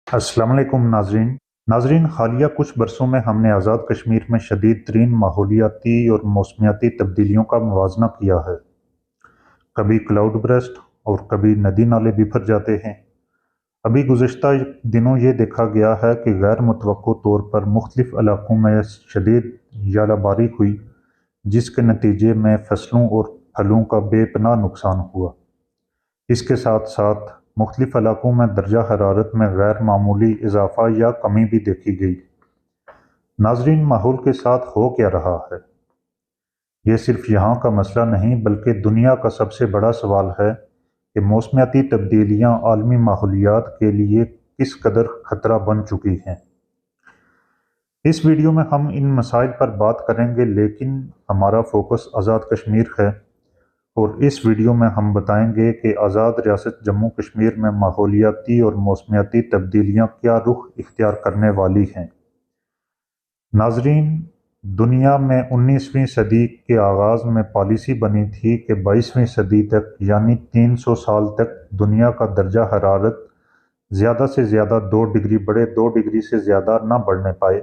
अस्सलाम वालेकुम नाजरीन हालिया कुछ बरसों में हमने आज़ाद कश्मीर में शदीद तरीन माहौलियाती और मौसमियाती तब्दीलियों का मुवाजना किया है। कभी क्लाउड बरस्ट और कभी नदी नाले बिखर जाते हैं। अभी गुज़श्ता दिनों ये देखा गया है कि गैर मुतवक्को तौर पर मुख्तलिफ इलाकों में शदीद यालाबारी हुई, जिसके नतीजे में फसलों और फलों का बेपनाह नुकसान हुआ। इसके साथ साथ मुख्तलिफ इलाकों में दर्जा हरारत में गैर मामूली इजाफा या कमी भी देखी गई। नाजरीन, माहौल के साथ हो क्या रहा है, ये सिर्फ यहाँ का मसला नहीं बल्कि दुनिया का सबसे बड़ा सवाल है कि मौसमियाती तब्दीलियाँ आलमी माहौलियात के लिए किस कदर खतरा बन चुकी हैं। इस वीडियो में हम इन मसाइल पर बात करेंगे, लेकिन हमारा फोकस आज़ाद कश्मीर है और इस वीडियो में हम बताएंगे कि आज़ाद रियासत जम्मू कश्मीर में माहौलियाती और मौसमियाती तब्दीलियाँ क्या रुख इख्तियार करने वाली हैं। नाजरीन, दुनिया में 19वीं सदी के आगाज़ में पॉलिसी बनी थी कि 22वीं सदी तक यानी 300 साल तक दुनिया का दर्जा हरारत ज़्यादा से ज़्यादा 2 डिग्री बढ़े, 2 डिग्री से ज़्यादा ना बढ़ने पाए,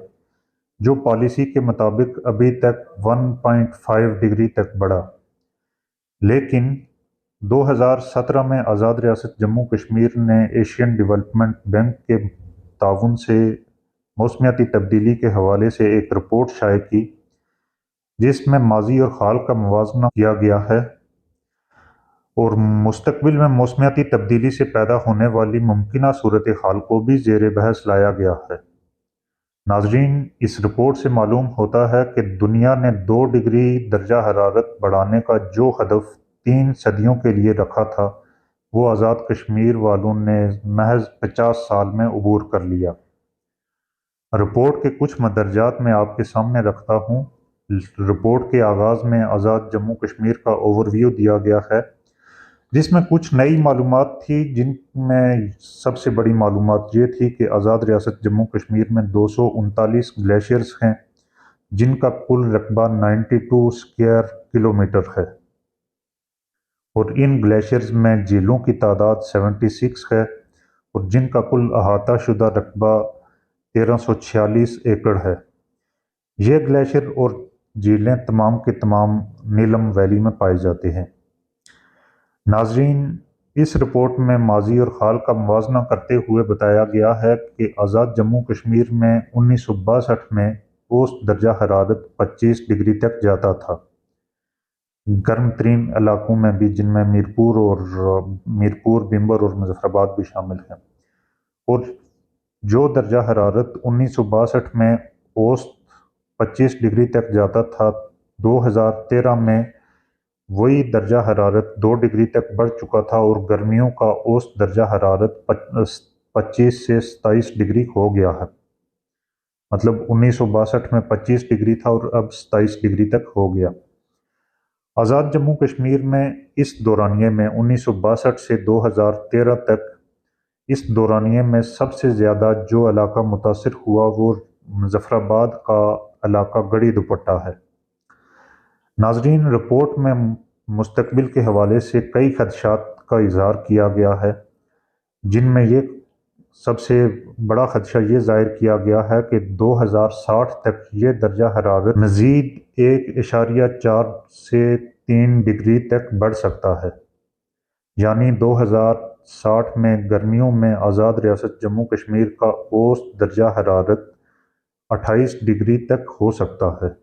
जो पॉलिसी के मुताबिक अभी तक 1.5 डिग्री तक बढ़ा। लेकिन 2017 में आज़ाद रियासत जम्मू कश्मीर ने एशियन डेवलपमेंट बैंक के ताउन से मौसमियाती तब्दीली के हवाले से एक रिपोर्ट शाये की, जिसमें माजी और हाल का मुवाजना किया गया है और मुस्तकबिल में मौसमियाती तब्दीली से पैदा होने वाली मुमकिना सूरत हाल को भी ज़ेर बहस लाया गया है। नाजरीन, इस रिपोर्ट से मालूम होता है कि दुनिया ने 2 डिग्री दर्जा हरारत बढ़ाने का जो हदफ 3 सदियों के लिए रखा था, वो आज़ाद कश्मीर वालों ने महज 50 साल में अबूर कर लिया। रिपोर्ट के कुछ मदरजात मैं आपके सामने रखता हूँ। रिपोर्ट के आगाज़ में आज़ाद जम्मू कश्मीर का ओवरव्यू दिया गया है, जिसमें कुछ नई मालूमात थी, जिनमें सबसे बड़ी मालूमात ये थी कि आज़ाद रियासत जम्मू कश्मीर में 239 ग्लेशियर्स हैं, जिनका कुल रकबा 92 स्क्वायर किलोमीटर है और इन ग्लेशियर्स में झीलों की तादाद 76 है और जिनका कुल अहाता शुदा रकबा 1346 एकड़ है। ये ग्लेशियर और झीलें तमाम के तमाम नीलम वैली में पाए जाते हैं। नाजरीन, इस रिपोर्ट में माजी और हाल का मुवाजना करते हुए बताया गया है कि आज़ाद जम्मू कश्मीर में 1962 में औसत दर्जा हरारत 25 डिग्री तक जाता था। गर्म तरीन इलाकों में भी, जिनमें मीरपुर, बिम्बर और मुजफ्फराबाद भी शामिल हैं, और जो दर्जा हरारत 1962 में औसत 25 डिग्री तक जाता था, 2013 में वही दर्जा हरारत 2 डिग्री तक बढ़ चुका था और गर्मियों का औसत दर्जा हरारत 25 से 27 डिग्री हो गया है। मतलब 1962 में 25 डिग्री था और अब 27 डिग्री तक हो गया। आज़ाद जम्मू कश्मीर में इस दौरानिए में 1962 से 2013 तक, इस दौरानिए में सबसे ज़्यादा जो इलाका मुतासिर हुआ वो मुजफ्फराबाद का इलाका गड़ी दुपट्टा है। नाजरीन, रिपोर्ट में मुस्तकबिल के हवाले से कई खदशात का इजहार किया गया है, जिनमें ये सबसे बड़ा खदशा ये जाहिर किया गया है कि 2060 तक ये दर्जा हरारत मज़ीद 1.4 से 3 डिग्री तक बढ़ सकता है। यानी 2060 में गर्मियों में आज़ाद रियासत जम्मू कश्मीर का औसत दर्जा हरारत 28 डिग्री तक हो सकता है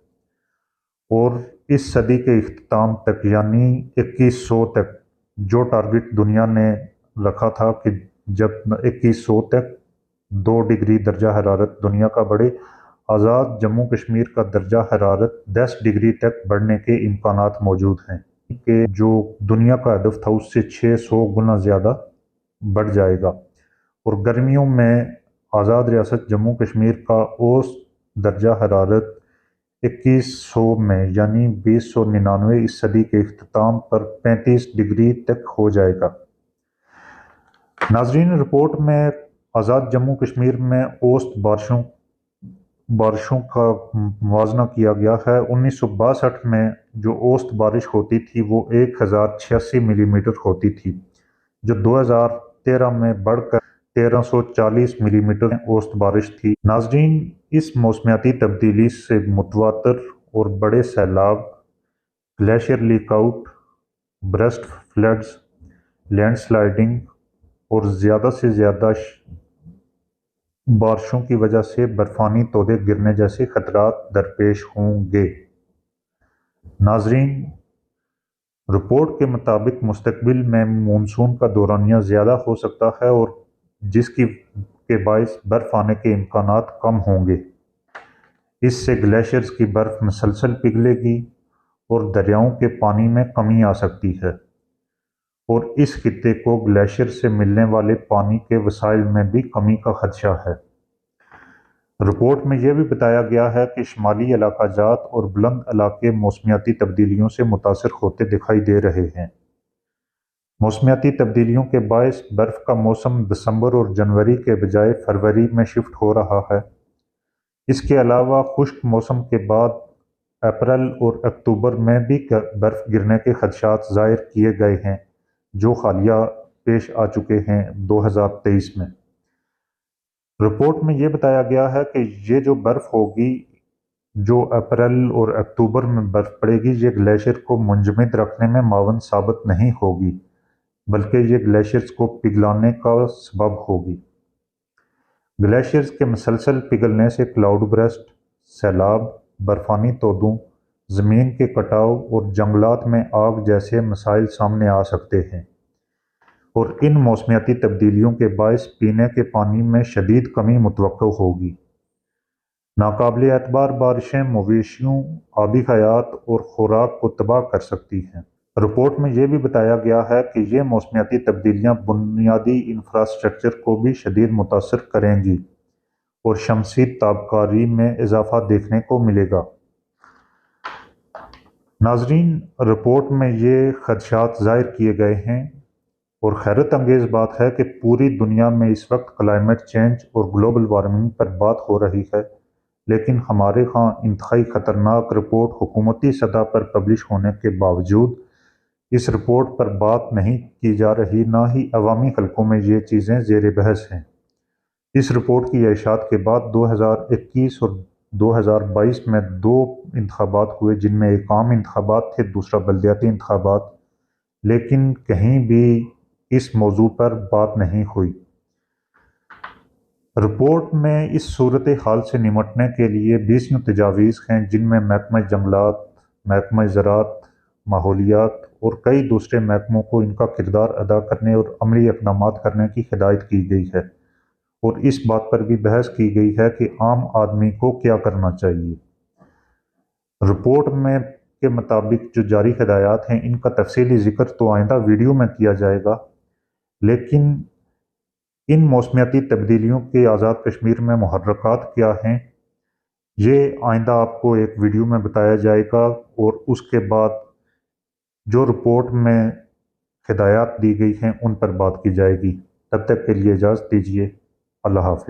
और इस सदी के इख्तिताम तक यानी 2100 तक, जो टारगेट दुनिया ने रखा था कि जब 2100 तक 2 डिग्री दर्जा हरारत दुनिया का बढ़े, आज़ाद जम्मू कश्मीर का दर्जा हरारत 10 डिग्री तक बढ़ने के इम्कानात मौजूद हैं कि जो दुनिया का हदफ था उससे 600 गुना ज़्यादा बढ़ जाएगा। और गर्मियों में आज़ाद रियासत जम्मू कश्मीर का औसत दर्जा हरारत 2100 में यानी 2099 इस सदी के इख्तिताम पर 35 डिग्री तक हो जाएगा। नाजरीन, रिपोर्ट में आज़ाद जम्मू कश्मीर में औसत बारिशों का मुवाजना किया गया है। 1962 में जो औसत बारिश होती थी वो 1086 मिलीमीटर होती थी, जो 2013 में बढ़कर 1340 ملی میٹر اوسط بارش تھی۔ ناظرین، اس موسمیاتی تبدیلی سے متواتر اور بڑے سیلاب، glacier lake outburst floods, land sliding اور زیادہ سے زیادہ بارشوں کی وجہ سے برفانی تودے گرنے جیسے خطرات درپیش ہوں گے۔ ناظرین، رپورٹ کے مطابق مستقبل میں مونسون کا دورانیہ زیادہ ہو سکتا ہے اور جس کے باعث برف آنے کے امکانات کم ہوں گے۔ اس سے گلیشیئرز کی برف مسلسل پگھلے گی اور دریاؤں کے پانی میں کمی آ سکتی ہے، اور اس خطے کو گلیشیئر سے ملنے والے پانی کے وسائل میں بھی کمی کا خدشہ ہے۔ رپورٹ میں یہ بھی بتایا گیا ہے کہ شمالی علاقہ جات اور بلند علاقے موسمیاتی تبدیلیوں سے متاثر ہوتے دکھائی دے رہے ہیں۔ موسمیاتی تبدیلیوں کے باعث برف کا موسم دسمبر اور جنوری کے بجائے فروری میں شفٹ ہو رہا ہے۔ اس کے علاوہ خشک موسم کے بعد اپریل اور اکتوبر میں بھی برف گرنے کے خدشات ظاہر کیے گئے ہیں، جو حالیہ پیش آ چکے ہیں 2023 میں۔ رپورٹ میں یہ بتایا گیا ہے کہ یہ جو برف ہوگی، جو اپریل اور اکتوبر میں برف پڑے گی، یہ گلیشیئر کو منجمد رکھنے میں معاون ثابت نہیں ہوگی، بلکہ یہ گلیشیئرز کو پگھلانے کا سبب ہوگی۔ گلیشیئرز کے مسلسل پگھلنے سے کلاؤڈ برسٹ، سیلاب، برفانی تودوں، زمین کے کٹاؤ اور جنگلات میں آگ جیسے مسائل سامنے آ سکتے ہیں، اور ان موسمیاتی تبدیلیوں کے باعث پینے کے پانی میں شدید کمی متوقع ہوگی۔ ناقابل اعتبار بارشیں مویشیوں، آبی حیات اور خوراک کو تباہ کر سکتی ہیں۔ رپورٹ میں یہ بھی بتایا گیا ہے کہ یہ موسمیاتی تبدیلیاں بنیادی انفراسٹرکچر کو بھی شدید متاثر کریں گی اور شمسی تابکاری میں اضافہ دیکھنے کو ملے گا۔ ناظرین، رپورٹ میں یہ خدشات ظاہر کیے گئے ہیں، اور حیرت انگیز بات ہے کہ پوری دنیا میں اس وقت کلائمیٹ چینج اور گلوبل وارمنگ پر بات ہو رہی ہے، لیکن ہمارے ہاں انتہائی خطرناک رپورٹ حکومتی سطح پر پبلش ہونے کے باوجود اس رپورٹ پر بات نہیں کی جا رہی، نہ ہی عوامی حلقوں میں یہ چیزیں زیر بحث ہیں۔ اس رپورٹ کی اشاعت کے بعد 2021 اور 2022 میں 2 انتخابات ہوئے، جن میں ایک عام انتخابات تھے، دوسرا بلدیاتی انتخابات، لیکن کہیں بھی اس موضوع پر بات نہیں ہوئی۔ رپورٹ میں اس صورتحال سے نمٹنے کے لیے 20 تجاویز ہیں، جن میں محکمہ جنگلات، محکمہ زراعت، ماحولیات اور کئی دوسرے محکموں کو ان کا کردار ادا کرنے اور عملی اقدامات کرنے کی ہدایت کی گئی ہے، اور اس بات پر بھی بحث کی گئی ہے کہ عام آدمی کو کیا کرنا چاہیے۔ رپورٹ میں کے مطابق جو جاری ہدایات ہیں، ان کا تفصیلی ذکر تو آئندہ ویڈیو میں کیا جائے گا، لیکن ان موسمیاتی تبدیلیوں کے آزاد کشمیر میں محرکات کیا ہیں، یہ آئندہ آپ کو ایک ویڈیو میں بتایا جائے گا، اور اس کے بعد جو رپورٹ میں ہدایات دی گئی ہیں ان پر بات کی جائے گی۔ تب تک کے لیے اجازت دیجیے۔ اللہ حافظ۔